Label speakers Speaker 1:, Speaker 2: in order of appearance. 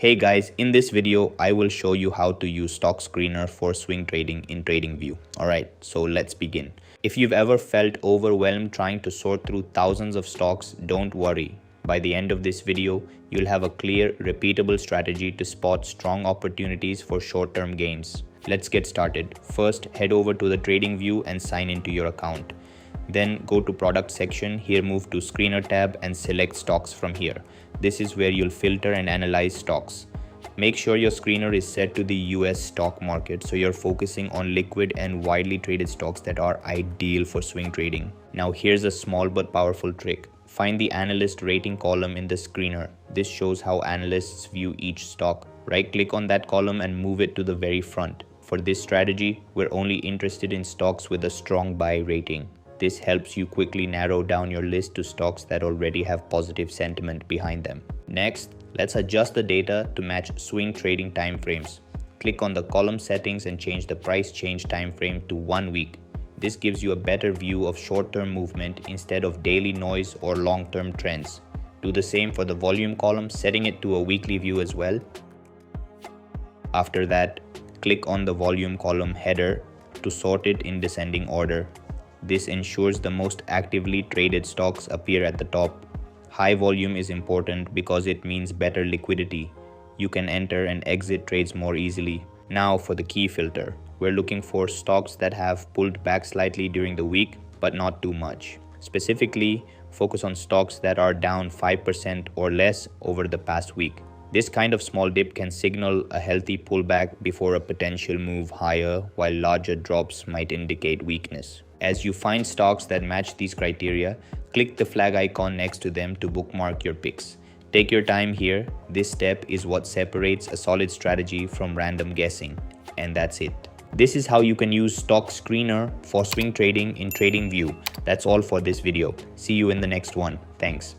Speaker 1: Hey guys, in this video, I will show you how to use stock screener for swing trading in TradingView. Alright, so let's begin. If you've ever felt overwhelmed trying to sort through thousands of stocks, don't worry. By the end of this video, you'll have a clear, repeatable strategy to spot strong opportunities for short-term gains. Let's get started. First, head over to the TradingView and sign into your account. Then go to product section. Here move to screener tab and select stocks from here. This is where you'll filter and analyze stocks. Make sure your screener is set to the US stock market so you're focusing on liquid and widely traded stocks that are ideal for swing trading. Now here's a small but powerful trick. Find the analyst rating column in the screener. This shows how analysts view each stock. Right click on that column and move it to the very front. For this strategy, we're only interested in stocks with a strong buy rating. This helps you quickly narrow down your list to stocks that already have positive sentiment behind them. Next, let's adjust the data to match swing trading timeframes. Click on the column settings and change the price change timeframe to 1 week. This gives you a better view of short-term movement instead of daily noise or long-term trends. Do the same for the volume column, setting it to a weekly view as well. After that, click on the volume column header to sort it in descending order. This ensures the most actively traded stocks appear at the top. High volume is important because it means better liquidity. You can enter and exit trades more easily. Now for the key filter. We're looking for stocks that have pulled back slightly during the week, but not too much. Specifically, focus on stocks that are down 5% or less over the past week. This kind of small dip can signal a healthy pullback before a potential move higher, while larger drops might indicate weakness. As you find stocks that match these criteria, click the flag icon next to them to bookmark your picks. Take your time here. This step is what separates a solid strategy from random guessing. And that's it. This is how you can use stock screener for swing trading in TradingView. That's all for this video. See you in the next one. Thanks.